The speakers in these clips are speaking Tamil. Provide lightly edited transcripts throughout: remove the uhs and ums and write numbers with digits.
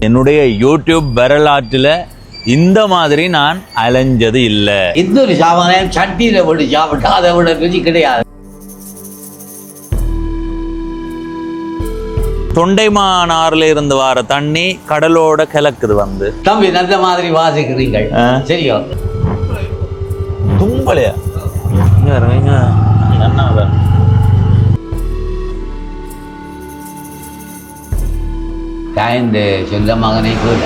என்னுடைய யூடியூப் வரலாற்றில் இந்த மாதிரி நான் அலைஞ்சது இல்லை. இந்த ஒரு சாமானியம் சட்டியில் போட்டு சாப்பிட்டா அதை விட ருசி கிடையாது. தொண்டைமானாறுல இருந்து வர தண்ணி கடலோட கலக்குது வந்து. தம்பி நல்ல மாதிரி வாசிக்கிறீங்கள் சரியோ? தும்பலையா தாய்ந்து சொல்ல மகனை கூட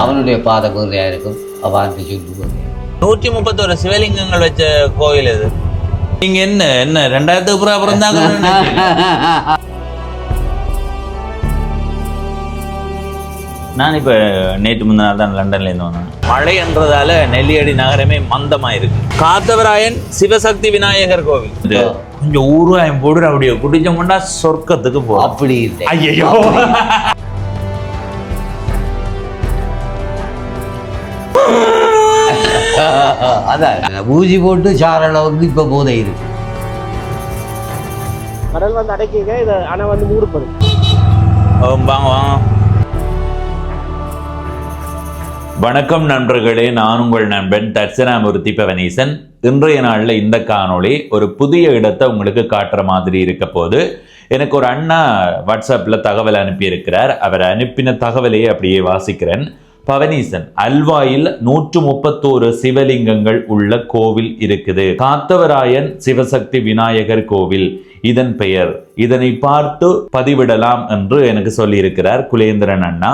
அவனுடைய பாத குதிரையா இருக்கும். அவ்வாறு சொல்லு 131 சிவலிங்கங்கள் வச்ச கோயில் இது. நீங்க என்ன 2000 அப்புறம் தாங்க. நான் இப்போ நேற்று முந்தின நாள் தான் லண்டன்லேருந்து வந்தேன். மழைன்றதால நெல்லியடி நகரமே மந்தமாயிருக்கு. காத்தவராயன் சிவசக்தி விநாயகர் கோவில் கொஞ்சம் ஊருவாயம் போடு அப்படியே குடிச்சோம்னா சொர்க்கத்துக்கு போகும். அப்படி ஐயோ அதான் ஊசி போட்டு சாரளவுக்கு இப்போ போதை இருக்கு. கடல் வந்து அடைக்கிங்க இதை ஆனால் வந்து மூடுப்படும். வாங்க வாங்க. வணக்கம் நண்பர்களே, நான் உங்கள் நண்பன் தட்சணாமூர்த்தி பவனீசன். இன்றைய நாளில் இந்த காணொளி ஒரு புதிய இடத்தை உங்களுக்கு காட்டுற மாதிரி இருக்க போது. எனக்கு ஒரு அண்ணா வாட்ஸ்அப்பில் தகவல் அனுப்பியிருக்கிறார். அவர் அனுப்பின தகவலையே அப்படியே வாசிக்கிறேன். பவனீசன், அல்வாயில் 131 சிவலிங்கங்கள் உள்ள கோவில் இருக்குது. காத்தவராயன் சிவசக்தி விநாயகர் கோவில் இதன் பெயர். இதனை பார்த்து பதிவிடலாம் என்று எனக்கு சொல்லியிருக்கிறார் குலேந்திரன் அண்ணா.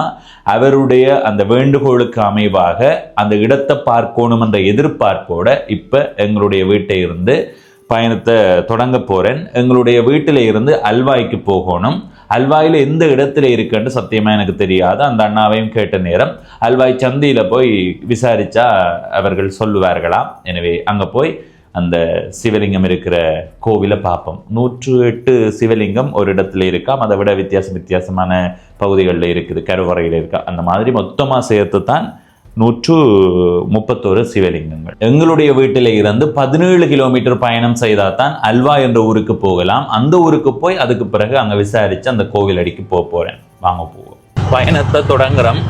அவருடைய அந்த வேண்டுகோளுக்கு அமைவாக அந்த இடத்தை பார்க்கணும் என்ற எதிர்பார்ப்போட இப்ப எங்களுடைய வீட்டை இருந்து பயணத்தை தொடங்க போறேன். எங்களுடைய வீட்டில இருந்து அல்வாய்க்கு போகணும். அல்வாயில் எந்த இடத்துல இருக்குன்னு சத்தியமா எனக்கு தெரியாது. அந்த அண்ணாவையும் கேட்ட நேரம் அல்வாய் சந்தியில போய் விசாரிச்சா அவர்கள் சொல்லுவார்களாம். எனவே அங்க போய் அந்த சிவலிங்கம் இருக்கிற கோவிலை பார்ப்போம். 108 சிவலிங்கம் ஒரு இடத்துல இருக்காம். அதை விட வித்தியாசமான பகுதிகளில் இருக்குது, கருவறையில் இருக்கா. அந்த மாதிரி மொத்தமாக சேர்த்து தான் 131 சிவலிங்கங்கள். எங்களுடைய வீட்டில் இருந்து 17 கிலோமீட்டர் பயணம் செய்தால் தான் அல்வா என்ற ஊருக்கு போகலாம். அந்த ஊருக்கு போய் அதுக்கு பிறகு அங்கே விசாரித்து அந்த கோவில் அடிக்கு போகிறேன். வாங்க போவோம். பயணத்தை தொடங்குறோம்.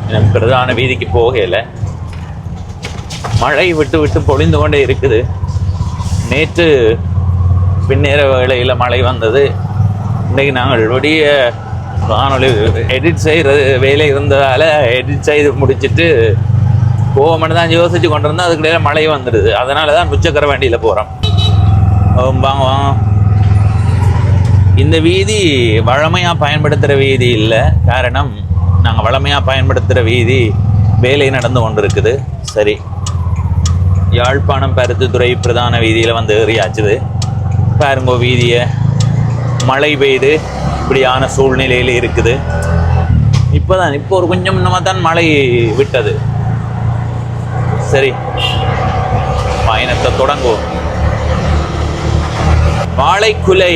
எனக்கு பிரதான வீதிக்கு போகலை. மழை விட்டு விட்டு பொழிந்து கொண்டே இருக்குது. நேற்று பின்னேற வேளையில் மழை வந்தது. இன்றைக்கு நாங்கள் விடிய காணொலி எடிட் செய்கிறது வேலை இருந்ததால் எடிட் செய்து முடிச்சுட்டு போவோம்னு தான் யோசிச்சு கொண்டிருந்தோம். அதுக்கிடையில் மழை வந்துடுது. அதனால தான் முச்சக்கர வண்டியில் போகிறோம். வாங்க வாங்க. இந்த வீதி வழமையாக பயன்படுத்துகிற வீதி இல்லை. காரணம், நாங்கள் வழமையாக பயன்படுத்துகிற வீதி வேலை நடந்து கொண்டு இருக்குது. சரி, யாழ்ப்பாணம் பருத்தித்துறை பிரதான வீதியில் வந்து ஏறியாச்சுது. பாருங்கோ வீதியை. மழை பெய்து இப்படியான சூழ்நிலையில் இருக்குது. இப்போ ஒரு கொஞ்சம் முன்னமாக தான் மழை விட்டது. சரி, பயணத்தை தொடங்குவோம். வாழைக்குலை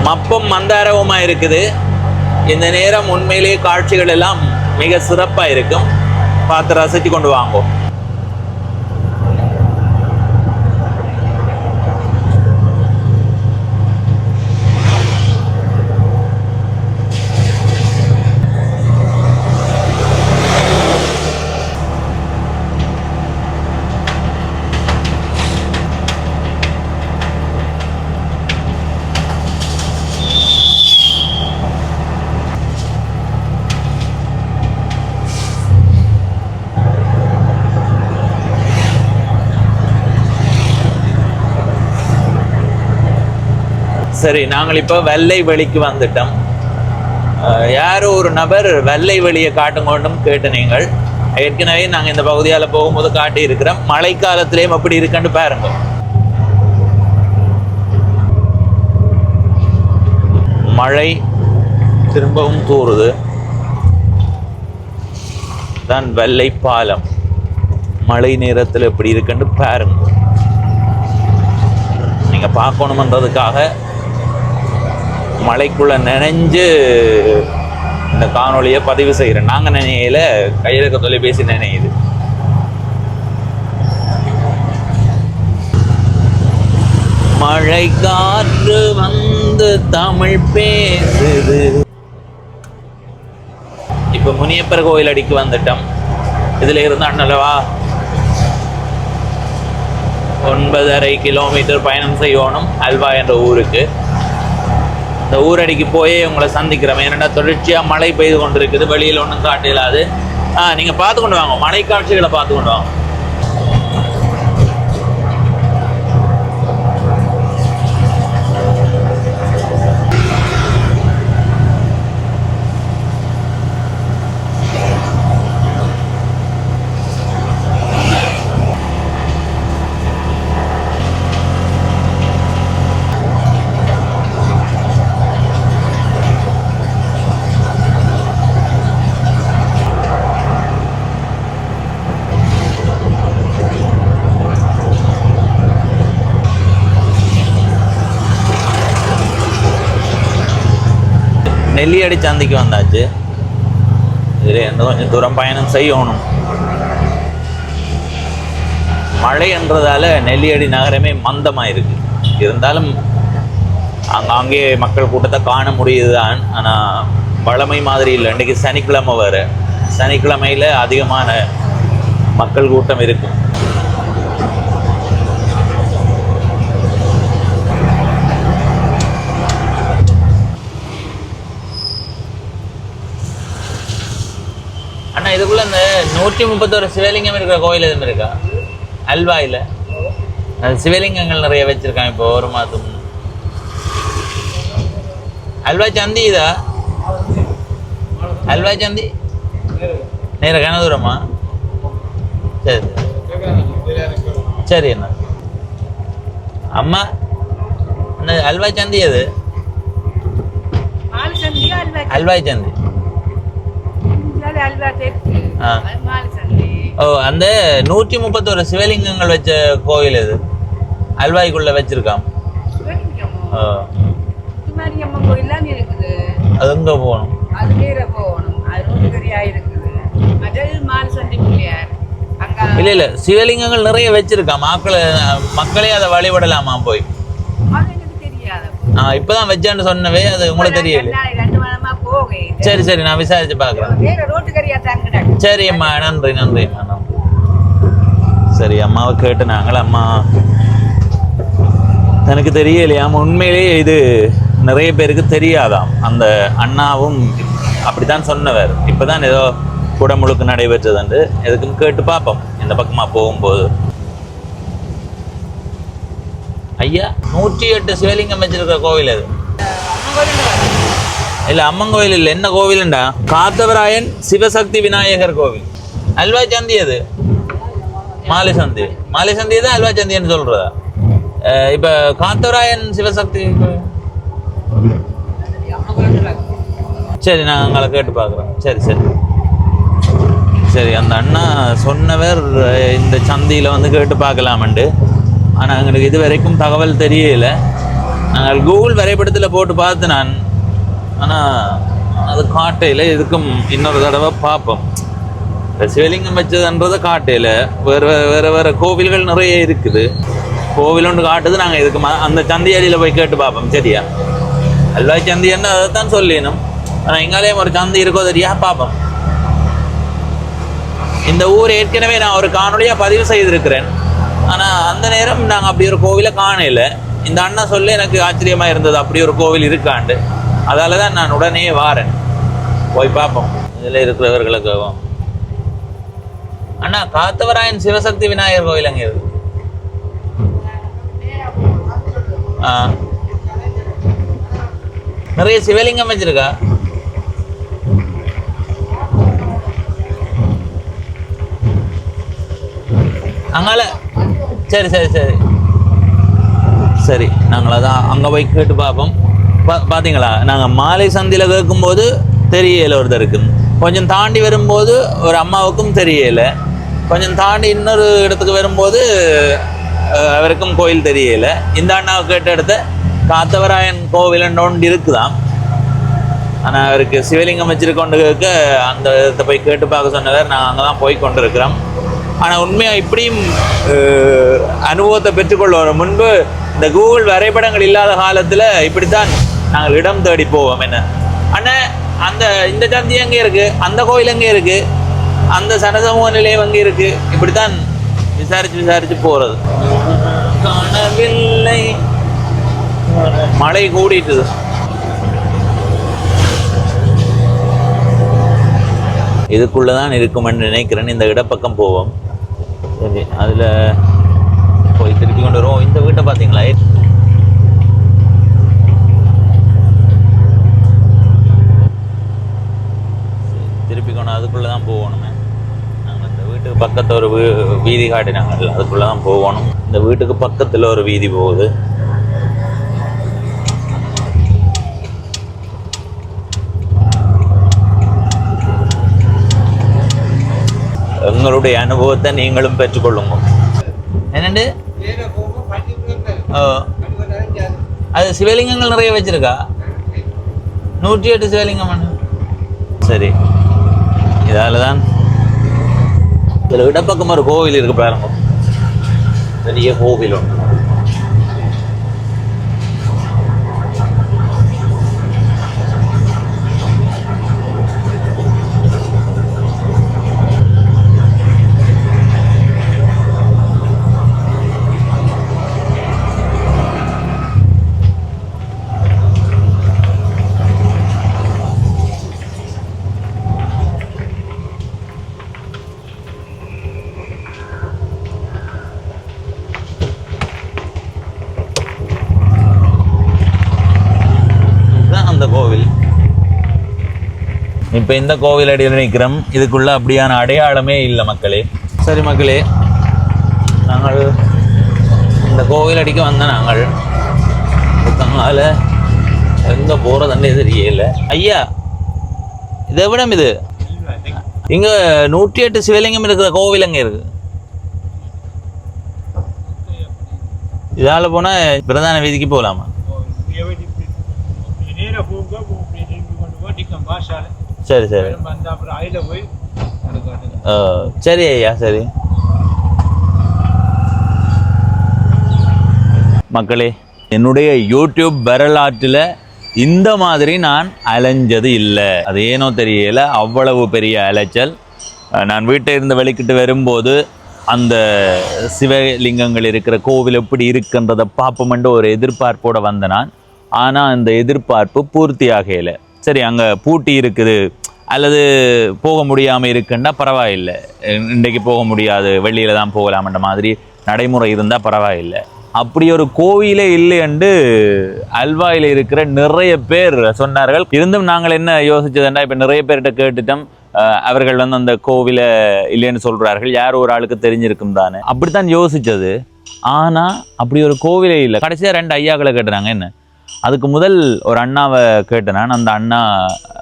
மப்பம் மந்தாரவுமா இருக்குது. இந்த நேரம் உண்மையிலேயே காட்சிகள் எல்லாம் மிக சிறப்பாக இருக்கும். பார்த்து ரசித்து கொண்டு வாங்கோ. சரி, நாங்கள் இப்போ வெள்ளை வெளிக்கு வந்துட்டோம். யாரோ ஒரு நபர் வெள்ளை வெளியை காட்டுங்கொண்டும் கேட்டு நீங்கள் ஏற்கனவே நாங்கள் இந்த பகுதியால் போகும்போது காட்டி இருக்கிறோம். மழைக்காலத்திலேயும் அப்படி இருக்குன்னு பாருங்க. மழை திரும்பவும் தூறுது. தான் வெள்ளை பாலம் மழை நேரத்தில் எப்படி இருக்குன்னு பாருங்க. நீங்க பார்க்கணுமன்றதுக்காக மழைக்குள்ள நினைஞ்சு இந்த காணொலியை பதிவு செய்கிறேன். நாங்கள் நினையில கையில் இருக்க தொலைபேசி நினையுது. மழை காற்று வந்து தமிழ் பேசுது. இப்ப முனியப்பர் கோயில் அடிக்கு வந்துட்டோம். இதுல இருந்து அண்ணலவா 9.5 கிலோமீட்டர் பயணம் செய்யணும் அல்வா என்ற ஊருக்கு. இந்த ஊரடிக்கு போய் உங்களை சந்திக்கிறோம். ஏன்னா தொடர்ச்சியா மழை பெய்து கொண்டிருக்குது, வெளியில் ஒன்றும் காட்டிலாது. நீங்க பார்த்து கொண்டு வாங்க, மழை காட்சிகளை பார்த்து கொண்டு வாங்க. நெல்லியடி சந்தைக்கு வந்தாச்சு. இதில் இருந்து கொஞ்சம் தூரம் பயணம் செய்யணும். மழை என்றதால நெல்லியடி நகரமே மந்தமாக இருக்கு. இருந்தாலும் அங்கே மக்கள் கூட்டத்தை காண முடியுதுதான். ஆனால் வழமை மாதிரி இல்லை. இன்றைக்கி சனிக்கிழமை வேறு. சனிக்கிழமையில் அதிகமான மக்கள் கூட்டம் இருக்கும். அண்ணா, இதுக்குள்ள இந்த 131 சிவலிங்கம் இருக்கிற கோயில் எதுவும் இருக்கா அல்வாயில்? அது சிவலிங்கங்கள் நிறைய வச்சிருக்காங்க. இப்போ ஒரு மாதம் அல்வா சந்தி இதா? அல்வா சந்தி நேர கனதூரமா? சரி சரி அண்ணா. அம்மா அல்வா சந்தி அது? அல்வாய் சந்தி. ஓ, அந்த 131 சிவலிங்கங்கள் வச்ச கோயில் இது அல்வாய்க்குள்ள வச்சிருக்கான். அது எங்க போகணும்? இல்ல இல்ல, சிவலிங்கங்கள் நிறைய வச்சிருக்கான். மக்களே அதை வழிபடலாமா போய்? இப்பதான் வச்சான்னு சொன்னவே, அது உங்களுக்கு தெரியல. சரி சரி, நான் விசாரிச்சு பாக்குறேன். சரி அம்மா, நன்றி நன்றி அம்மா, நன்றி. சரி, அம்மாவை கேட்டு நாங்கள் அம்மா எனக்கு தெரியலையாம். உண்மையிலேயே இது நிறைய பேருக்கு தெரியாதாம். அந்த அண்ணாவும் அப்படித்தான் சொன்னவர். இப்பதான் ஏதோ குடமுழுக்கு நடைபெற்றதுண்டு. எதுக்கும் கேட்டு பார்ப்போம் இந்த பக்கமா போகும்போது. ஐயா, 108 சிவலிங்கம் வச்சிருக்கிற கோவில் அது? இல்ல, அம்மன் கோவில் இல்லை. என்ன கோவிலுண்டா? காத்தவராயன் சிவசக்தி விநாயகர் கோவில். அல்வா சந்தி அது? மாலை சந்தி. மாலை சந்தி தான் அல்வா சந்தின்னு சொல்றதா? இப்ப காத்தவராயன் சிவசக்தி கோவில். சரி, நான் அங்களை கேட்டு பார்க்குறேன். சரி சரி சரி. அந்த அண்ணா சொன்னவர் இந்த சந்தியில் வந்து கேட்டு பார்க்கலாமண்டு. ஆனால் எங்களுக்கு இது வரைக்கும் தகவல் தெரியல. நாங்கள் கூகுள் வரைபடத்தில் போட்டு பார்த்து நான், ஆனால் அது காட்டையில். இதுக்கும் இன்னொரு தடவை பார்ப்போம். சிவலிங்கம் வச்சதுன்றதை காட்டையில் வேறு வேறு வேறு கோவில்கள் நிறைய இருக்குது. கோவில் ஒன்று காட்டுது. நாங்கள் இதுக்கு அந்த சந்தையடியில் போய் கேட்டு பார்ப்போம். சரியா? அல்வாய் சந்தி என்ன அதை தான் சொல்லிடணும். ஆனால் எங்காலேயும் ஒரு சந்தை இருக்கோ தெரியா பார்ப்போம். இந்த ஊர் ஏற்கனவே நான் ஒரு காணொலியாக பதிவு செய்திருக்கிறேன். ஆனால் அந்த நேரம் நாங்கள் அப்படி ஒரு கோவிலை காணல. இந்த அண்ணா சொல்லி எனக்கு ஆச்சரியமாக இருந்தது, அப்படி ஒரு கோவில் இருக்காண்டு. அதால தான் நான் உடனே வாரேன். போய் பார்ப்போம் இதில் இருக்கிறவர்களுக்கு. அண்ணா, காத்தவராயன் சிவசக்தி விநாயகர் கோவில் அங்கே இருக்கு. நிறைய சிவலிங்கம் வச்சிருக்கா? அங்கால? சரி சரி சரி சரி, நாங்கள் அதான் அங்கே போய் கேட்டு பார்ப்போம். பார்த்தீங்களா, நாங்கள் மாலை சந்தியில் கேட்கும்போது தெரியலை ஒருத்தருக்கு. கொஞ்சம் தாண்டி வரும்போது ஒரு அம்மாவுக்கும் தெரியலை. கொஞ்சம் தாண்டி இன்னொரு இடத்துக்கு வரும்போது அவருக்கும் கோயில் தெரியலை. இந்த அண்ணாவை கேட்ட இடத்த காத்தவராயன் கோவில் ஒன்று இருக்குதான். ஆனால் அவருக்கு சிவலிங்கம் வச்சிருக்கொண்டு கேட்க அந்த இடத்த போய் கேட்டு பார்க்க சொன்னவர். நாங்கள் அங்கே தான் போய் கொண்டு இருக்கிறோம். ஆனால் உண்மையாக இப்படியும் அனுபவத்தை பெற்றுக்கொள்வோம். முன்பு இந்த கூகுள் வரைபடங்கள் இல்லாத காலத்தில் இப்படித்தான் நாங்கள் இடம் தேடி போவோம். என்ன ஆனால் இந்த சந்தி எங்கே இருக்குது, அந்த கோயில் எங்கே இருக்குது, அந்த சனசமூக நிலையம் எங்கே இருக்குது, இப்படித்தான் விசாரித்து போகிறது. காணவில்லை, மழை கூடிட்டுது. இதுக்குள்ளதான் இருக்குமென்னு நினைக்கிறேன். இந்த இடப்பக்கம் போவோம். சரி, அதில் போய் திருப்பி கொண்டு வருவோம். இந்த வீட்டை பார்த்தீங்களா? திருப்பி கொண்டு அதுக்குள்ளே தான் போகணுமே. நாங்கள் இந்த வீட்டுக்கு பக்கத்தில் ஒரு வீதி காட்டினாங்க, அதுக்குள்ளே தான் போகணும். இந்த வீட்டுக்கு பக்கத்தில் ஒரு வீதி போகுது. எங்களுடைய அனுபவத்தை நீங்களும் பெற்றுக்கொள்ளுங்க. என்னண்டு அது சிவலிங்கங்கள் நிறைய வச்சிருக்கா? 108 சிவலிங்கம். சரி, இதால தான் இதில் இடப்பக்கம் ஒரு கோவில் இருக்கு பாருங்க, பெரிய கோவில் ஒன்று. அந்த கோவில் இப்போ இந்த கோவில் அடியில் நிற்கிறோம். இதுக்குள்ள அப்படியான அடையாளமே இல்லை மக்களே. சரி மக்களே, நாங்கள் இந்த கோவில் அடிக்க வந்த நாங்கள் அதனால எங்கே போகிறதுன்னே தெரியல. ஐயா, இதை விட இது இங்கே 108 சிவலிங்கம் இருக்கிற கோவில் எங்கே இருக்கு? இதால் போனால் பிரதான வீதிக்கு போகலாமா? சரி சரி சரி ஐயா, சரி. மக்களே, என்னுடைய யூடியூப் வரலாற்றில் இந்த மாதிரி நான் அலைஞ்சது இல்லை. அது ஏனோ தெரியல, அவ்வளவு பெரிய அலைச்சல். நான் வீட்டை இருந்து வெளிக்கிட்டு வரும்போது அந்த சிவலிங்கங்கள் இருக்கிற கோவில் எப்படி இருக்குன்றதை பார்ப்போமென்ற ஒரு எதிர்பார்ப்போடு வந்த நான். ஆனால் அந்த எதிர்பார்ப்பு பூர்த்தியாகலை. சரி, அங்கே பூட்டி இருக்குது அல்லது போக முடியாமல் இருக்குன்னா பரவாயில்லை, இன்றைக்கு போக முடியாது, வெளியில் தான் போகலாம்ன்ற மாதிரி நடைமுறை இருந்தால் பரவாயில்லை. அப்படி ஒரு கோவிலே இல்லை என்று அல்வாயில் இருக்கிற நிறைய பேர் சொன்னார்கள். இருந்தும் நாங்கள் என்ன யோசிச்சதுன்னா, இப்போ நிறைய பேர்கிட்ட கேட்டுட்டோம், அவர்கள் அந்த கோவிலை இல்லைன்னு சொல்கிறார்கள், யார் ஒரு ஆளுக்கு தெரிஞ்சிருக்கும் தானே, அப்படித்தான் யோசித்தது. ஆனால் அப்படி ஒரு கோவிலே இல்லை. கடைசியாக 2 ஐயாக்களை கேட்டுறாங்க. என்ன, அதுக்கு முதல் ஒரு அண்ணாவை கேட்டேன். அந்த அண்ணா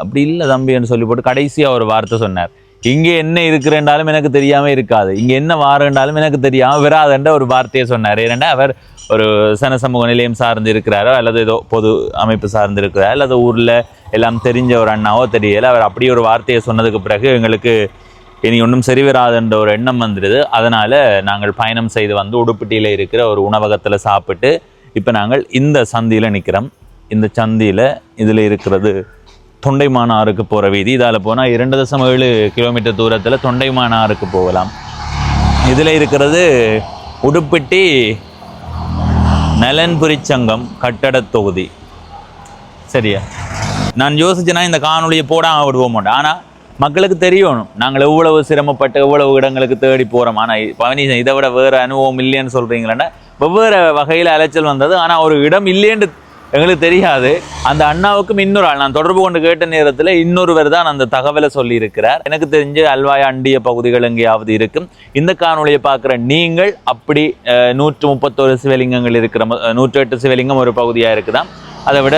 அப்படி இல்லை தம்பின்னு சொல்லி போட்டு கடைசியாக ஒரு வார்த்தை சொன்னார், இங்கே என்ன இருக்கிறேன்றாலும் எனக்கு தெரியாமல் இருக்காது, இங்கே என்ன வாரண்டாலும் எனக்கு தெரியாமல் வராதுன்ற ஒரு வார்த்தையை சொன்னார். ஏன்னா அவர் ஒரு சனசமூக நிலையம் சார்ந்து இருக்கிறாரோ அல்லது ஏதோ பொது அமைப்பு சார்ந்து இருக்கிறாரோ அல்லது ஊரில் எல்லாம் தெரிஞ்ச ஒரு அண்ணாவோ தெரியலை. அவர் அப்படி ஒரு வார்த்தையை சொன்னதுக்கு பிறகு எங்களுக்கு இனி ஒன்றும் சரி வராதுன்ற ஒரு எண்ணம் வந்துடுது. அதனால் நாங்கள் பயணம் செய்து உடுப்பிட்டியில் இருக்கிற ஒரு உணவகத்தில் சாப்பிட்டு இப்போ நாங்கள் இந்த சந்தியில் நிற்கிறோம். இந்த சந்தியில் இதில் இருக்கிறது தொண்டைமானாருக்கு போகிற வீதி. இதால் போனால் 2.7 கிலோமீட்டர் தூரத்தில் தொண்டைமானாருக்கு போகலாம். இதில் இருக்கிறது உடுப்பிட்டி நலன்புரி சங்கம் கட்டட தொகுதி. சரியா? நான் யோசிச்சேன்னா இந்த காணொலியை போடாமல் விடுவோம் மாட்டேன். ஆனால் மக்களுக்கு தெரியணும் நாங்கள் எவ்வளவு சிரமப்பட்டு எவ்வளவு இடங்களுக்கு தேடி போகிறோம். ஆனால் பவனீசன் இதை விட வேறு அனுபவம் இல்லைன்னு சொல்கிறீங்களேன்னா வெவ்வேறு வகையில் அலைச்சல் வந்தது. ஆனால் ஒரு இடம் இல்லைன்னு எங்களுக்கு தெரியாது. அந்த அண்ணாவுக்கும் இன்னொரு ஆள் நான் தொடர்பு கொண்டு கேட்ட நேரத்தில் இன்னொருவர் தான் அந்த தகவலை சொல்லியிருக்கிறார். எனக்கு தெரிஞ்சு அல்வாய் அண்டிய பகுதிகள் எங்கேயாவது இருக்கும். இந்த காணொலியை பார்க்குற நீங்கள் அப்படி 131 சிவலிங்கங்கள் இருக்கிற 108 சிவலிங்கம் ஒரு பகுதியாக இருக்குதான். அதை விட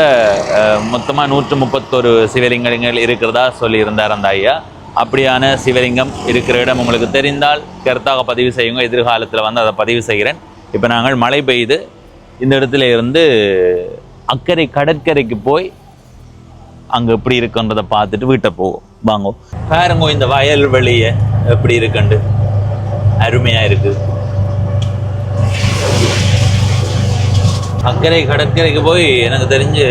மொத்தமாக 131 சிவலிங்கங்கள் இருக்கிறதா சொல்லியிருந்தார் அந்த ஐயா. அப்படியான சிவலிங்கம் இருக்கிற இடம் உங்களுக்கு தெரிந்தால் கருத்தாக பதிவு செய்யுங்க. எதிர்காலத்தில் அதை பதிவு செய்கிறேன். இப்போ நாங்கள் மழை பெய்து இந்த இடத்துல இருந்து அக்கறை கடற்கரைக்கு போய் அங்கே எப்படி இருக்குன்றதை பார்த்துட்டு வீட்டை போவோம். வாங்க பாருங்க இந்த வயல் வெளியே எப்படி இருக்குண்டு. அருமையா இருக்கு. அக்கறை கடற்கரைக்கு போய் எனக்கு தெரிஞ்சு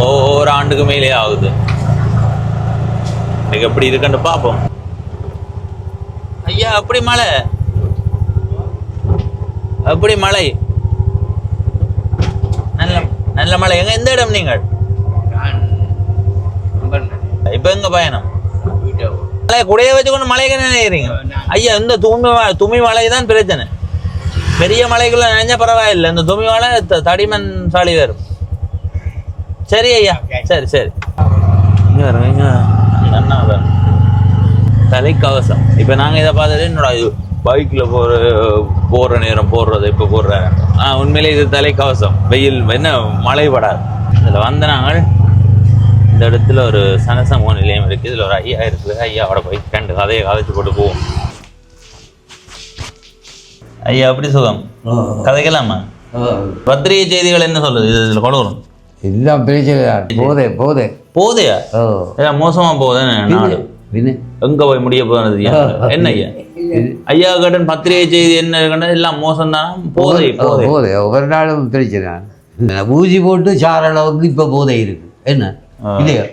ஒரு ஆண்டுக்கு மேலே ஆகுது. இன்னைக்கு எப்படி இருக்குன்னு பார்ப்போம். ஐயா அப்படி மழை, அப்படி மழை, நல்ல நல்ல மழை. எங்க எந்த இடம் நீங்கள்? இப்ப எங்க பயணம்? மழை குடைய வச்சுக்கொண்டு மழைக்கு நினைக்கிறீங்க ஐயா? இந்த துமி மழை தான் பிரச்சனை. பெரிய மலைக்குள்ள நினைஞ்சா பரவாயில்லை, இந்த துமி மலை தடிமன் சாலி வரும். சரி ஐயா, சரி சரி. இங்க வருங்க, தலைக்கவசம். இப்ப நாங்க இதை பார்த்துட்டு என்னோட பைக்ல போற நேரம் போடுறது இப்ப போடுறேன். உண்மையிலே இது தலைக்கவசம். வெயில் என்ன மழை படாது. இதுல வந்த நாங்கள் இந்த இடத்துல ஒரு சனசமூக நிலையம் இருக்கு. இதுல ஒரு ஐயா இருக்கு. ஐயாவோட போய் கண்டு கதையை கதைச்சு போட்டு போவோம். ஐயா அப்படி சுகம் கதைக்கலாமா? பத்திரிகை செய்திகள் என்ன சொல்லுது? இதுல கொள்ளுறோம் எல்லாம் பிரச்சனை. போதையா மோசமா போகுது நாடு. எங்க போய் முடிய போனது என்ன ஐயா? ஐயா கடன் பத்திரிகை செய்தி என்ன எல்லாம் மோசம் தானா? போதை போதை ஒவ்வொரு நாளும் பிரச்சனை. ஊசி போட்டு சார அளவுக்கு இப்ப போதை இருக்கு. என்ன இல்லையா?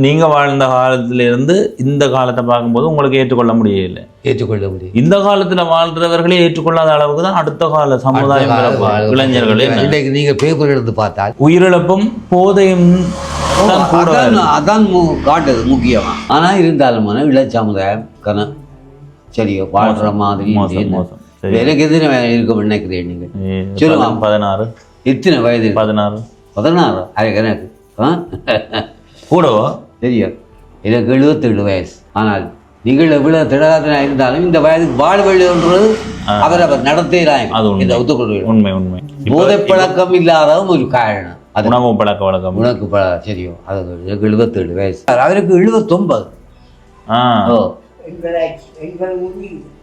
நீங்க வாழ்ந்த காலத்துல இருந்து இந்த காலத்தை பார்க்கும்போது உங்களுக்கு ஏற்றுக்கொள்ள முடியல. இந்த காலத்துல வாழ்றவர்களே ஏற்றுக்கொள்ளாத அளவுக்கு தான் அடுத்த கால சமுதாயம் இளைஞர்கள். இன்றைக்கு நீங்க பேப்பர் எடுத்து பார்த்தால் உயிரிழப்பும் போதையும் அதான் காட்டுது முக்கியமா. ஆனா இருந்தாலும் இள சமுதாயம் சரியோ வாழ்ற மாதிரி எனக்கு எத்தனை இருக்கும் நினைக்கிறேன் நீங்க? சொல்லுவாங்க 16. எத்தனை வயது? 16 அது கணக்கு கூடவோ தெரியும். எனக்கு 77 வயசு. ஆனால் நீங்கள் எவ்வளவு திடகாரனாக இருந்தாலும் இந்த வயதுக்கு வாழ்வெளின்றது அவர் நடத்துகிறாங்க. இந்த ஒத்துக்கொள்வீர்கள். உண்மை உண்மை. போதை பழக்கம் இல்லாதவும் ஒரு காரணம். அது உணவு பழக்க வழக்கம். சரியோ அது 77 வயசு. அவருக்கு 79.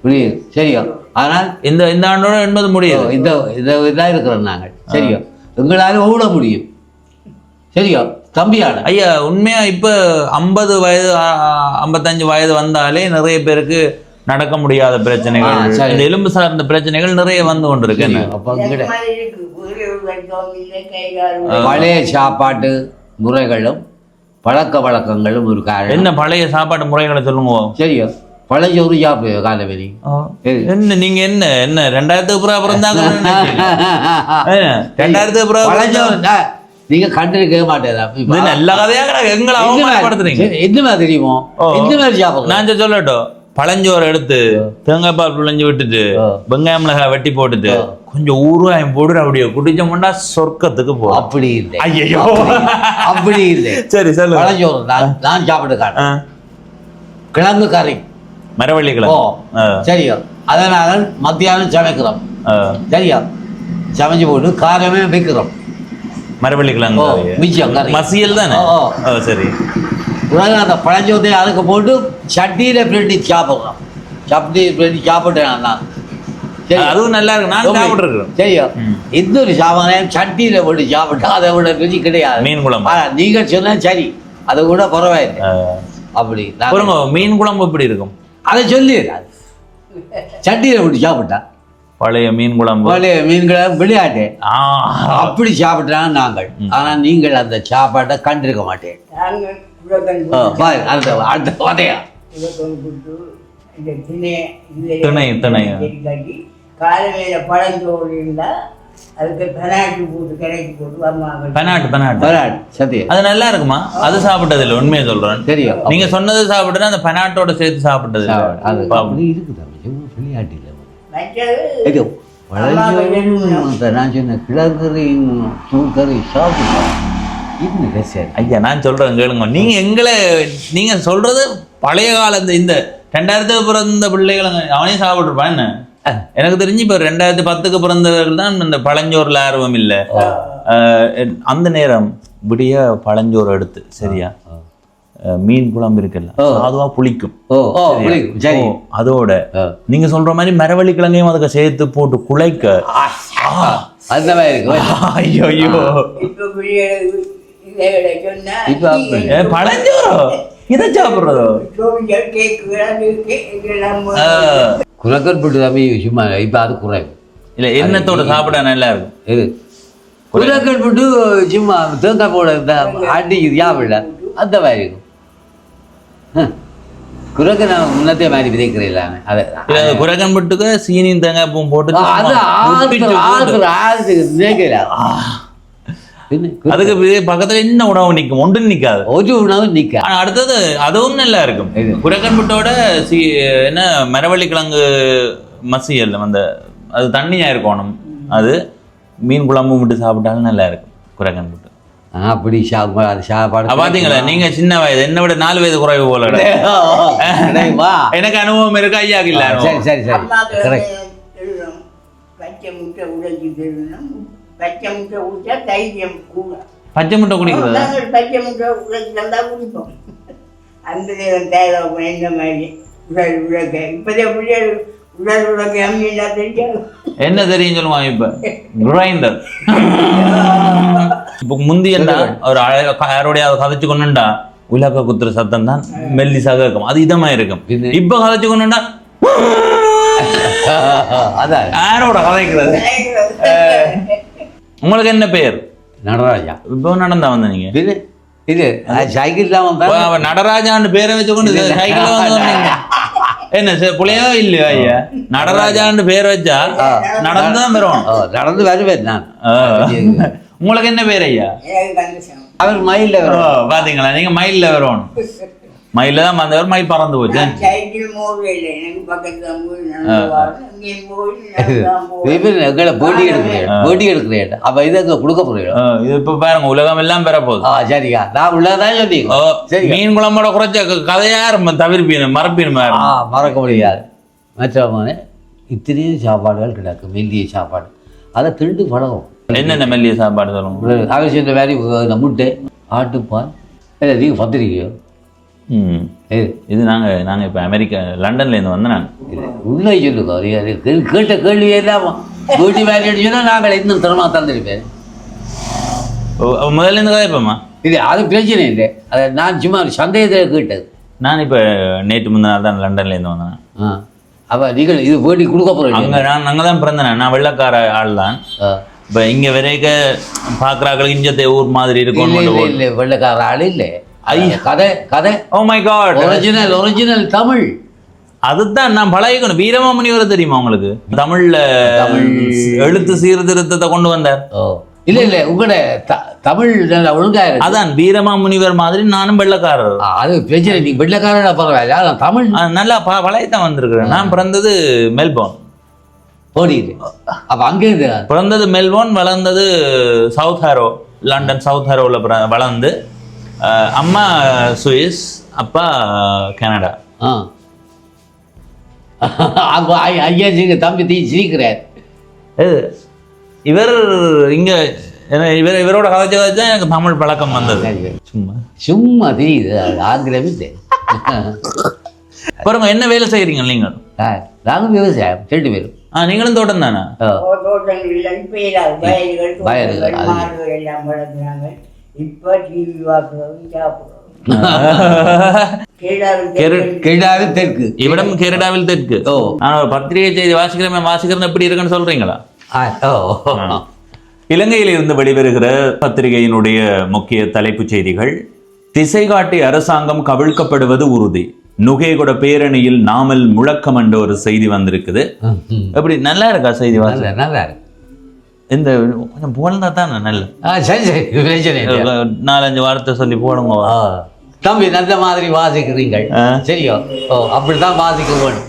புரியுது சரியா? ஆனால் இந்த ஆண்டோட 80 முடியும். இந்த இதாக இருக்கிறோம் நாங்கள். சரியா? எங்களால் ஓட முடியும். சரியா தம்பியான ஐயா? உண்மையா இப்ப 50 வயது 55 வயது வந்தாலே நிறைய பேருக்கு நடக்க முடியாத பிரச்சனைகள், இந்த எலும்பு சார்ந்த பிரச்சனைகள் நிறைய வந்து கொண்டிருக்கு. பழைய சாப்பாட்டு முறைகளும் பழக்க வழக்கங்களும் ஒரு காரணம். என்ன பழைய சாப்பாட்டு முறைகளை சொல்லுங்க. சரியா? பழைய ஒரு சாப்பிடு காலவெளி என்ன நீங்க என்ன 2000 பிறந்தாங்க 2000 நீங்க கண்டிருக்க மாட்டேன். நல்ல கதையாக எங்களை அவமானப்படுத்துறீங்க. என்ன மாதிரி தெரியுமோ? எந்த மாதிரி சாப்பிடும் நான் சொல்லட்டும். பழஞ்சோரை எடுத்து தேங்காய் பால் பிழைஞ்சு விட்டுட்டு வெங்காய மிளகாய் வெட்டி போட்டுட்டு கொஞ்சம் ஊறுகாயம் போட்டு அப்படியே குடிச்சோம்னா சொர்க்கத்துக்கு போகும். அப்படி இல்லை. ஐயோ அப்படி இல்லை. சரி சொல்லு. பழஞ்சோறு நான் சாப்பிட்டு காட்டேன். கிழங்கு கறி மரவள்ளி கிழங்கு. சரியா? அதனால மத்தியானம் சமைக்கிறோம். சரியா? சமைச்சு போட்டு காரமே வைக்கிறோம். மரவள்ளி கிழங்கு மசியல் தானே? சரி. உடனே அந்த பழஞ்சோத்தை அதுக்கு போட்டு சட்டியில பிரட்டி சாப்பிடுறோம். சட்டி பிரட்டி சாப்பிட்டேன் நான். சரி, அதுவும் நல்லா இருக்கு. நான் சாப்பிட்டுருக்கேன். சரியா? எந்த ஒரு சாமானையும் சட்டியில போட்டு சாப்பிட்டா அதை விட ருசி கிடையாது. மீன் குழம்பு நீங்க சொன்னா சரி, அதை கூட பரவாயில்லை. அப்படி மீன் குழம்பு எப்படி இருக்கும் அதை சொல்லி சட்டியில போட்டு சாப்பிட்டா பழைய மீன் குழம்பு. பழைய மீன் குழம்பு விளையாட்டு அப்படி சாப்பிட்டாங்க நாங்கள். ஆனா நீங்கள் அந்த சாப்பாட்டை கண்டிருக்க மாட்டேன். அந்த வதையா திணை திணை காலையில பழஞ்சோறு இருந்தா அதுக்கு பெனாட்டு போட்டு கரைச்சி போட்டு பெனாட்டு சத்தியம் அது நல்லா இருக்குமா? அது சாப்பிட்டது இல்லை, உண்மையை சொல்றேன். தெரியும். நீங்க சொன்னது சாப்பிட்டா அந்த பெனாட்டோட சேர்த்து சாப்பிட்டது அப்படி இருக்குது. விளையாட்டு இல்லை. நான் சொன்ன கிழக்கரையும் தூக்கரை சாப்பிடுவோம். ஐயா நான் சொல்றேன் கேளுங்க. நீங்க சொல்றது பழைய காலத்து இந்த 2000 பிறந்த பிள்ளைகள் அவனே சாப்பிட்டுருப்பான். என்ன எனக்கு தெரிஞ்சு இப்ப 2010 பிறந்தவர்கள் தான் இந்த பழஞ்சோறுல ஆர்வம் இல்லை. அந்த நேரம் விடிய பழஞ்சோறு எடுத்து சரியா மீன் குழம்பு இருக்குல்ல அதுவா புளிக்கும். அதோட நீங்க சொல்ற மாதிரி மரவள்ளி கிழங்கையும் அதுக்கு சேர்த்து போட்டு குழைக்க பழஞ்சோறு இதை சாப்பிட்றதோ? குரக்கன் புட்டு தம்பி சும்மா இப்போ அது குறைவு இல்லை, எண்ணத்தோட சாப்பிட நல்லா இருக்கும். இது குரக்கன் புட்டு சும்மா தேங்காய் போட அடிக்குது யாவில்ல அந்த மாதிரி இருக்கும். குரக்கன் நான் முன்னத்தே மாதிரி விதைக்கிறேன் அதை குரக்கன் புட்டுக்கு சீனி தேங்காய் பூ போட்டு அது நினைக்கிறேன். அதுக்கு பக்கத்துல என்ன உணவு நிற்கும்? ஒன்றும் நிற்காது, ஒரு உணவு நிற்க. ஆனா அடுத்தது அதுவும் நல்லா இருக்கும். குரக்கன் புட்டோட என்ன மரவள்ளி கிழங்கு மசியல் அந்த அது தண்ணியா இருக்கணும். அது மீன் குழம்பு விட்டு சாப்பிட்டாலும் நல்லா இருக்கும் குரக்கன் புட்டு. அப்படி சாப்பாடு அது சாப்பாடு பாத்தீங்களா? நீங்க சின்ன வயது, என்ன விட 4 வயது குறைவு போல. எனக்கு அனுபவம் இருக்கு, ஐயாக்கு இல்ல. சரி சரி சரி. பச்சை முட்டை உடைச்சி தரணும். பச்சை முட்டை உடைச்சா தைரியம் கூட. பச்சை முட்டை குடிக்கிறதா? பச்சை முட்டை உடைச்சி தந்தா குடிப்போம். அந்த நேரம் தேவை இந்த மாதிரி உடல் உலக இப்போதே பிள்ளைகள் உடல் உலக அம்மியா தெரியாது. என்ன தெரியும் சொல்லுவாங்க இப்ப? கிரைண்டர். இப்ப முந்தி என்ன ஒரு யாரோடைய கதைச்சு கொண்டுண்டா உலக குத்துற சத்தம் தான் மெல்லிசாக இருக்கும், அது இதமா இருக்கும். இப்ப கதைச்சு கொண்டுண்டா அதான் யாரோட கதைக்கிறது. உங்களுக்கு என்ன பெயர்? நடராஜா. இப்போ நடந்தா வந்த நீங்க இது சைக்கிள் தான் வந்தா நடராஜான்னு பேரை வச்சுக்கொண்டு சைக்கிள் வந்து என்ன புள்ளையோ இல்லையோ ஐயா? நடராஜான்னு பேர் வச்சா நடந்துதான் வருவோம். நடந்து வருவேன் நான். உங்களுக்கு என்ன பேர் ஐயா? அவர் மயில வரும். பாத்தீங்களா, நீங்க மயில்ல வரணும். மயில தான் வந்தவர், மயில் பறந்து போச்சு. போட்டி எடுக்கிறேன் அப்ப இதை கொடுக்க போறேன். இது இப்ப பாருங்க, உலகம் எல்லாம் பெற போகுது. சரிக்கா, நான் உள்ளதான் சொன்னீங்க. மீன் குழம்போட குறைச்ச கதையா தவிர்ப்பீனும் மறப்பீனும். மறக்க முடியாது. மற்றமான இத்தனையும் சாப்பாடுகள் கிடக்கு, மெல்லிய சாப்பாடு. அதை திருட்டு பழகும். என்னென்ன மெல்லிய சாப்பாடு சொல்லுங்க? அவர் சொன்ன மாதிரி இந்த முட்டை, ஆட்டுப்பால், நீங்கள் பத்திரிக்கையோ. இது நாங்க இப்ப அமெரிக்கா லண்டன்ல இருந்து வந்து நான் உண்மை சொல்லுங்க. கேட்ட கேள்வி எல்லாம் வீட்டு வேலை சொன்னா நாங்கள் இன்னும் திறமா தந்திருப்பேன். முதல்ல இருந்து கதைப்போமா? இல்லை, அது பிரச்சனை இல்லை. அதை நான் சும்மா சந்தேகத்தில் கேட்டது. நான் இப்போ நேற்று முந்தின நாள் தான் லண்டன்ல இருந்து வந்தேன். அப்போ நீங்கள் இது போட்டி கொடுக்க போகிறீங்க? அங்கே தான் பிறந்தேன். நான் வெள்ளக்கார ஆள் தான். இப்போ இங்கே வரைக்கும் பார்க்குறாங்களுக்கு இஞ்சத்தை ஊர் மாதிரி இருக்கும். இல்லை, வெள்ளக்கார ஆள் இல்லை. கதை கதை. Oh my God, original Tamil. அதுதான் நான் பழகிக்கணும். வீரமாமுனிவரை தெரியுமா உங்களுக்கு? தமிழ்ல எழுத்து சீர்திருத்தத்தை கொண்டு வந்தார். இல்ல இல்ல, உங்களோட தமிழ் ஒழுங்கா இருக்கு. அதான் வீரமாமுனிவர் மாதிரி நானும் வெள்ளக்காரர். அது பிரச்சனை, நீங்க வெள்ளக்காரனா பரவாயில்ல, அதான் தமிழ் நல்லா பழையத்தான் வந்திருக்கிறேன். நான் பிறந்தது மெல்போர்ன். ஓடிது. அப்ப அங்கே பிறந்தது மெல்போர்ன், வளர்ந்தது சவுத் ஹாரோ, லண்டன் சவுத் ஹாரோவில் வளர்ந்து. அம்மா சுவிஸ், அப்பா கனடா. ஐயா தம்பி தீ சிரிக்கிறார். இவர் இங்க இவரோட கதைச்சு தான் எனக்கு தமிழ் பழக்கம் வந்தது. சும்மா சும்மா தெரியுது, ஆங்கிலமே தெரியும். பாருங்க, என்ன வேலை செய்யறீங்க நீங்க? நாங்கள் விவசாயம் 2 பேரும். நீங்களும் தோட்டம் தானே? தெற்கு இவ்விடம் கெனடாவில் தெற்கு. பத்திரிகை செய்தி வாசிக்கிறேன் எப்படி இருக்குன்னு சொல்றீங்களா? இலங்கையில் இருந்து வெளிவருகிற பத்திரிகையினுடைய முக்கிய தலைப்புச் செய்திகள். திசை காட்டி அரசாங்கம் கவிழ்க்கப்படுவது உறுதி, நுகேகொட பேரணியில் நாமல் முழக்கம் என்ற ஒரு செய்தி வந்திருக்குது. எப்படி நல்லா இருக்கா செய்தி? நல்லா இருக்கு. இந்த கொஞ்சம் போலந்தா தான் நல்ல. சரி சரி, 4-5 வார்த்தை சொல்லி போடுங்க தம்பி. நல்ல மாதிரி வாசிக்கிறீங்க. சரியோ, அப்படித்தான் வாசிக்க வேணும்.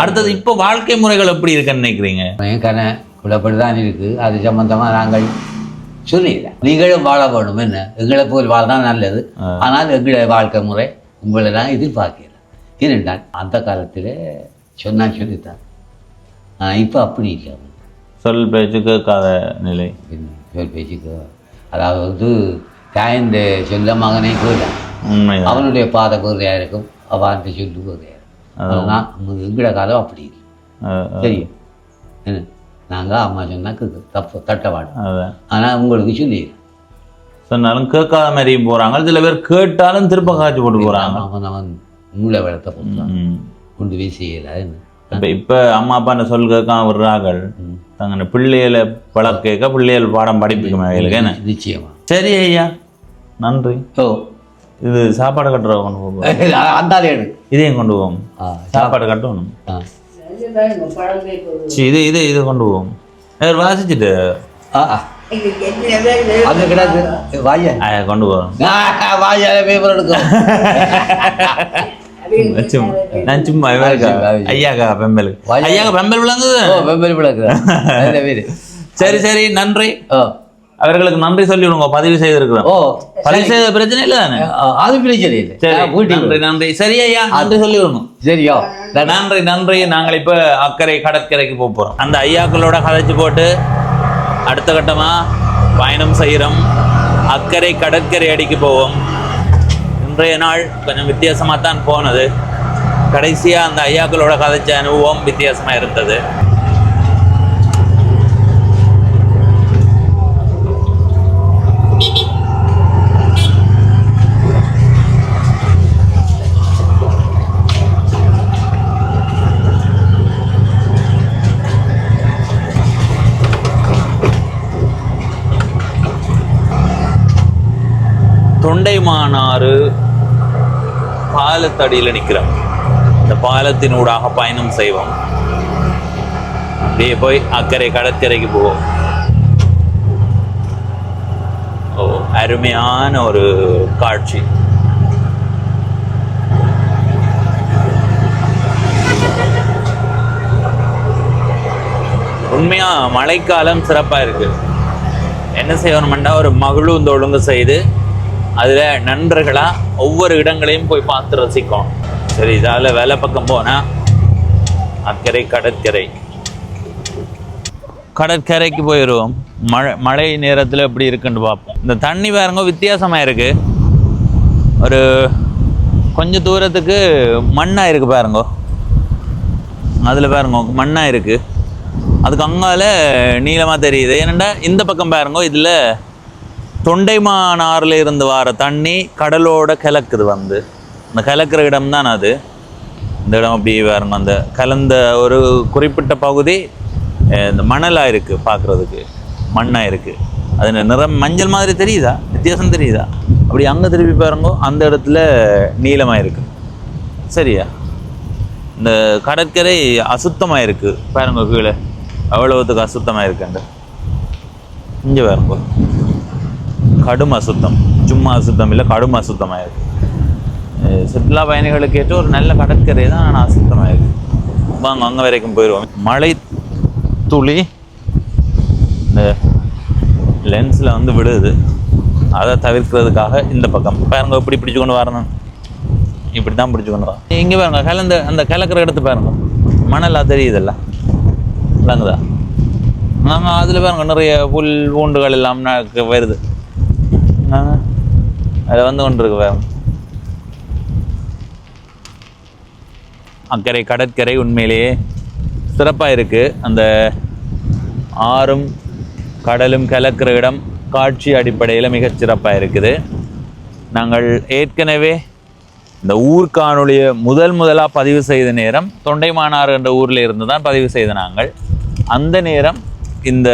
அடுத்தது, இப்போ வாழ்க்கை முறைகள் எப்படி இருக்குன்னு நினைக்கிறீங்க? குழப்படிதான் இருக்கு. அது சம்பந்தமா நாங்கள் சொல்லிடலாம். நீங்களும் வாழ வேணும், என்ன எங்களை போல் வாழ்தான் நல்லது. ஆனால் எங்களை வாழ்க்கை முறை உங்களை தான் எதிர்பார்க்கிறேன். ஏனென்றால் அந்த காலத்தில் சொன்னான் சொல்லித்தான். இப்போ அப்படி இல்லை. சொல் பேச்சு கேட்காத நிலை. சொல் பேச்சுக்கு அதாவது தாய்ந்த சொல்ல மகனை கேட்க அவனுடைய பாதை வேறையாக இருக்கும், அவன் சொல்லு வேறையாக இருக்கும். எங்கட காலம் அப்படி இல்லை. தெரியும் என்ன, நாங்கள் அம்மா சொன்னாக்கு தப்பு தட்டவாடும். ஆனால் உங்களுக்கு சொல்லிடுறேன். சொன்னாலும் கேட்காத மாதிரியும் போறாங்க, சில பேர் கேட்டாலும் திருப்ப காய்ச்சி போட்டு போறாங்க. அவன் மூளை வளர்த்த போகிறான் கொண்டு வீசியல. இப்ப அம்மா அப்பா என்ன சொல் கேட்காம விடுறார்கள், தங்க பிள்ளைகளை பழக்க பிள்ளைகள் பாடம் படிப்புக்கு மேலுக்கு என்ன. நிச்சயமா. சரி ஐயா, நன்றி. ஓ, இது சாப்பாடு கட்டுற கொண்டு போவோம், அந்த இதையும் கொண்டு போவோம், சாப்பாடு கட்டணும். இது கொண்டு போவோம். வாசிச்சுட்டு அது கிடக்கு வாய கொண்டு போவோம். வாயால பேப்பர் எடுக்கும். நான் சும்மா ஐயாக்கா பெம்பல் விளங்குது. பெம்பல் விளக்குது. சரி சரி, நன்றி. அவர்களுக்கு நன்றி சொல்லி விடுங்க, பதிவு செய்திருக்கிறோம். பதிவு செய்த பிரச்சனை இல்லை தானே? அது பிரச்சனை இல்லை. நன்றி நன்றி. சரி ஐயா, நன்றி சொல்லி விடணும். சரியா, நன்றி நன்றி. நாங்கள் இப்ப அக்கறை கடற்கரைக்கு போறோம். அந்த ஐயாக்களோட கதைச்சு போட்டு அடுத்த கட்டமா பயணம் செய்கிறோம். அக்கறை கடற்கரை அடிக்கு போவோம். இன்றைய நாள் கொஞ்சம் வித்தியாசமா தான் போனது. கடைசியா அந்த ஐயாக்களோட கதைச்ச அனுபவம் வித்தியாசமா இருந்தது. தொண்டைமானாறு பாலத்தடியில் நிற்கிறோம். இந்த பாலத்தினூடாக பயணம் செய்வோம். அப்படியே போய் அக்கறை கடற்கரைக்கு போவோம். ஓ, அருமையான ஒரு காட்சி. உண்மையா மழைக்காலம் சிறப்பா இருக்கு. என்ன செய்யணும்னா ஒரு மகிழுந்து ஒழுங்கு செய்து அதில் நண்பர்களாக ஒவ்வொரு இடங்களையும் போய் பார்த்து ரசிக்கணும். சரி, இதால் வேலை பக்கம் போனால் அக்கறை கடற்கரைக்கு போயிடுவோம். மழை நேரத்தில் எப்படி இருக்குன்னு பார்ப்போம். இந்த தண்ணி பாருங்க வித்தியாசமாக இருக்குது. ஒரு கொஞ்சம் தூரத்துக்கு மண்ணாக இருக்குது பாருங்க. அதில் பாருங்க மண்ணாக இருக்குது. அதுக்கு அங்கால நீளமாக தெரியுது. ஏனெண்டா இந்த பக்கம் பாருங்க, இதில் தொண்டைமானாறுல இருந்து வர தண்ணி கடலோட கலக்குது. அந்த கலக்கிற இடம் தான் அது. இந்த இடம் அப்படி பாருங்க, அந்த கலந்த ஒரு குறிப்பிட்ட பகுதி இந்த மணலாக இருக்குது, பார்க்குறதுக்கு மண்ணாக இருக்குது. அது நிறம் மஞ்சள் மாதிரி தெரியுதா, வித்தியாசம் தெரியுதா? அப்படி அங்கே திருப்பி பாருங்க, அந்த இடத்துல நீளமாக இருக்குது. சரியா? இந்த கடற்கரை அசுத்தமாக இருக்குது பாருங்க, கீழே அவ்வளவுத்துக்கு அசுத்தமாக இருக்குங்க. இங்கே பாருங்க, கடும் அசுத்தம். சும்மா அசுத்தம் இல்லை, கடும் அசுத்தமாக இருக்குது. சுற்றுலா பயணிகளுக்கு ஏற்ற ஒரு நல்ல கடற்கரை தான், ஆனால் அசுத்தமாக இருக்குது. வாங்க அங்கே வரைக்கும் போயிடுவோம். மழை துளி இந்த லென்ஸில் விழுது. அதை தவிர்க்கிறதுக்காக இந்த பக்கம் பாருங்க, இப்படி பிடிச்சு கொண்டு வரணும். இப்படி தான் பிடிச்சு கொண்டு வரோம். இங்கே பாருங்க, அந்த கலக்கிற இடத்து பாருங்க, மணலாக தெரியுதல்ல, விளங்குதா? நாங்கள் அதில் பாருங்க நிறைய புல் பூண்டுகள் எல்லாம் வருது. அதில் கொண்டிருக்கு பாருங்க. அக்கறை கடற்கரை உண்மையிலேயே சிறப்பாக இருக்குது. அந்த ஆறும் கடலும் கலக்கிற இடம் காட்சி அடிப்படையில் மிகச் சிறப்பாக இருக்குது. நாங்கள் ஏற்கனவே இந்த ஊர் காணொலியை முதலாக பதிவு செய்த நேரம் தொண்டைமானாறு என்ற ஊரில் இருந்து தான் பதிவு செய்த நாங்கள். அந்த நேரம் இந்த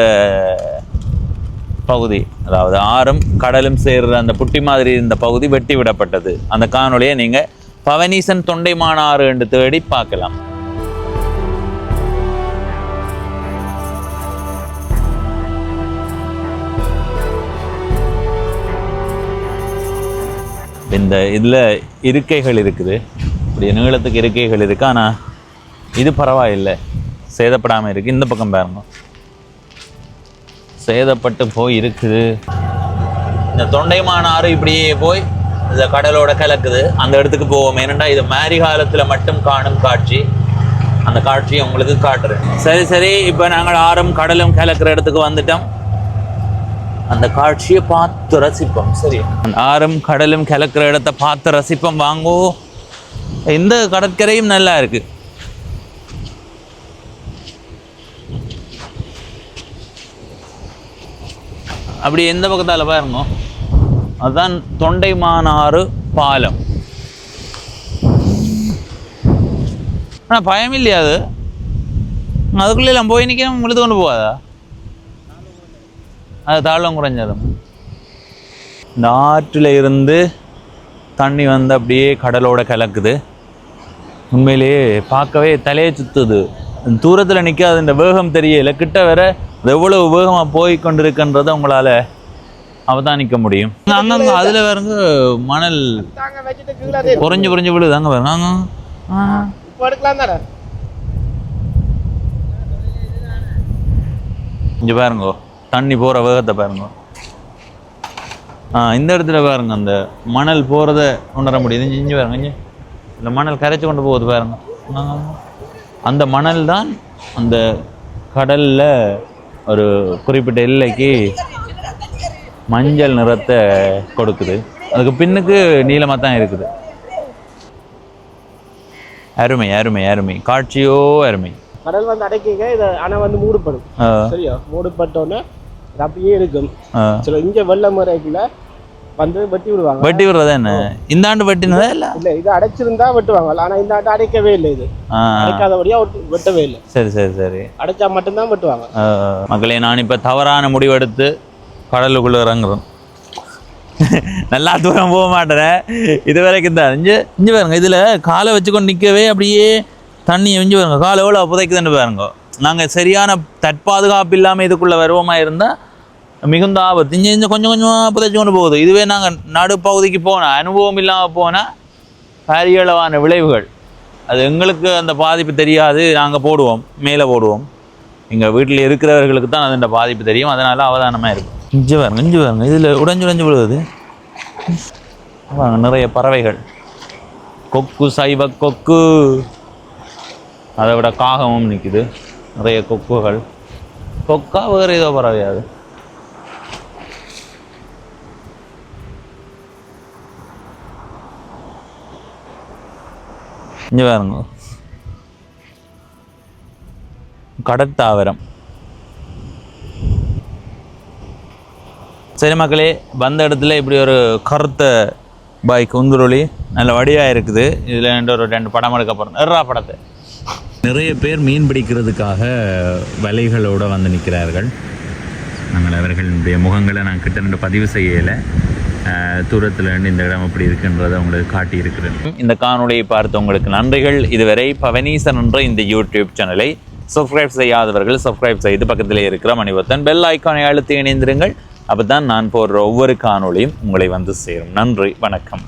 பகுதி, அதாவது ஆறும் கடலும் சேர்ற அந்த புட்டி மாதிரி இந்த பகுதி வெட்டி விடப்பட்டது. அந்த காணொலியை நீங்கள் பவனீசன் தொண்டைமானாறு என்று தேடி பார்க்கலாம். இந்த இதில் இருக்கைகள் இருக்குது, இப்படி நீளத்துக்கு இருக்கைகள் இருக்குது. ஆனால் இது பரவாயில்லை, சேதப்படாமல் இருக்குது. இந்த பக்கம் பாருங்க, சேதப்பட்டு போய் இருக்குது. இந்த தொண்டைமானாறு இப்படியே போய் இந்த கடலோட கலக்குது. அந்த இடத்துக்கு போவோம். ஏனெண்டா இது மாரி காலத்தில் மட்டும் காணும் காட்சி. அந்த காட்சியை உங்களுக்கு காட்டுறேன். சரி, இப்போ நாங்கள் ஆறும் கடலும் கலக்கிற இடத்துக்கு வந்துட்டோம். அந்த காட்சியை பார்த்து ரசிப்போம். சரி, அந்த ஆறும் கடலும் கலக்கிற இடத்தை பார்த்து ரசிப்போம். வாங்கோ. இந்த கடற்கரையும் நல்லா இருக்கு. அப்படி எந்த பக்கத்தால் பாருங்க, அதுதான் தொண்டைமானாறு பாலம். ஆனால் பயம் இல்லையா அது? அதுக்குள்ளே எல்லாம் போய் நிற்க இழுத்து கொண்டு போகாதா? அது தாழ்வம் குறைஞ்சாலும் இந்த ஆற்றில் இருந்து தண்ணி வந்து அப்படியே கடலோட கலக்குது. உண்மையிலேயே பார்க்கவே தலையை சுத்துது. தூரத்தில் நிற்காது, இந்த வேகம் தெரியல. கிட்ட வேற எவ்வளவு வேகமாக போய் கொண்டிருக்கின்றதை உங்களால் அவதானிக்க முடியும். அங்கங்க அதில் வேறங்க மணல் குறைஞ்சு குறைஞ்சு விழுது. அங்கே பாருங்க, இங்கே பாருங்க தண்ணி போகிற வேகத்தை பாருங்க. இந்த இடத்துல பாருங்க அந்த மணல் போகிறத உணர முடியுது. இஞ்சி பாருங்க, இஞ்சி இந்த மணல் கரைச்சி கொண்டு போகுது பாருங்க. அந்த மணல் தான் அந்த கடலில் ஒரு குறிப்பிட்ட எல்லைக்கு மஞ்சள் நிறத்தை கொடுக்குது. அதுக்கு பின்னுக்கு நீளமாக தான் இருக்குது. அருமை அருமை அருமை, காட்சியோ அருமை. கடல் வந்து அடைக்க இது அணை வந்து மூடப்படும். சரியா, மூடப்பட்டோன்னே அப்படியே இருக்கும். சரி, இங்க வெள்ள முறைக்குள்ள வந்து வெட்டி விடுவாங்க. வெட்டி விடுறதா என்ன? இந்த ஆண்டு வெட்டினதா இல்ல? இல்ல, இது அடைச்சிருந்தா வெட்டுவாங்க. ஆனா இந்த ஆண்டு அடைக்கவே இல்லை. இது அடைக்காதபடியா வெட்டவே இல்லை. சரி சரி சரி, அடைச்சா மட்டும்தான் வெட்டுவாங்க. மக்களே, நான் இப்ப தவறான முடிவெடுத்து கடலுக்குள்ள இறங்குறோம். நல்லா தூரம் போக மாட்டேன். இது வரைக்கும் தான். இஞ்சி பாருங்க, இதுல காலை வச்சுக்கொண்டு நிற்கவே அப்படியே தண்ணி இஞ்சி பாருங்க, காலை எவ்வளோ புதைக்குதுன்னு பாருங்க. நாங்கள் சரியான தற்பாதுகாப்பு இல்லாமல் இதுக்குள்ளே வருவமா இருந்தால் மிகுந்த ஆபத்து. இஞ்சி கொஞ்சம் கொஞ்சமாக புதைச்சி கொண்டு போகுது. இதுவே நாங்கள் நடுப்பகுதிக்கு போனால், அனுபவம் இல்லாமல் போனால் பாரியளவான விளைவுகள். அது எங்களுக்கு அந்த பாதிப்பு தெரியாது. நாங்கள் போடுவோம், மேலே போடுவோம். எங்கள் வீட்டில் இருக்கிறவர்களுக்கு தான் அதோட பாதிப்பு தெரியும். அதனால் அவதானமாக இருக்கும். இஞ்சி பாருங்க, இதில் உடைஞ்சு விழுவுது. நிறைய பறவைகள், கொக்கு, சைவ கொக்கு, அதை விட காகமும் நிற்குது. நிறைய கொக்குகள். கொக்கா வேறு ஏதோ பறவையாது. இங்கே பாருங்க, கடற்தாவரம். சரி மக்களே, வந்த இடத்துல இப்படி ஒரு கருத்த பைக் உந்துருளி நல்ல வடிவாக இருக்குது. இதில் ஒரு 2 படம் எடுக்க போகிறோம். எறா படத்தை. நிறைய பேர் மீன் பிடிக்கிறதுக்காக வலைகளோடு வந்து நிற்கிறார்கள். நாங்கள் அவர்களுடைய முகங்களை நான் கிட்ட பதிவு செய்யலை. தூரத்தில் இந்த இடம் அப்படி இருக்குன்றதை உங்களுக்கு காட்டியிருக்கிறேன். இந்த காணொலியை பார்த்து உங்களுக்கு நன்றிகள். இதுவரை பவனீசன் என்ற இந்த யூடியூப் சேனலை சப்ஸ்கிரைப் செய்யாதவர்கள் சப்ஸ்கிரைப் செய்து பக்கத்திலே இருக்கிற மணிபத்தன் பெல் ஐக்கானை அழுத்தி இணைந்திருங்கள். அப்போ தான் நான் போடுற ஒவ்வொரு காணொலியும் உங்களை வந்து சேரும். நன்றி, வணக்கம்.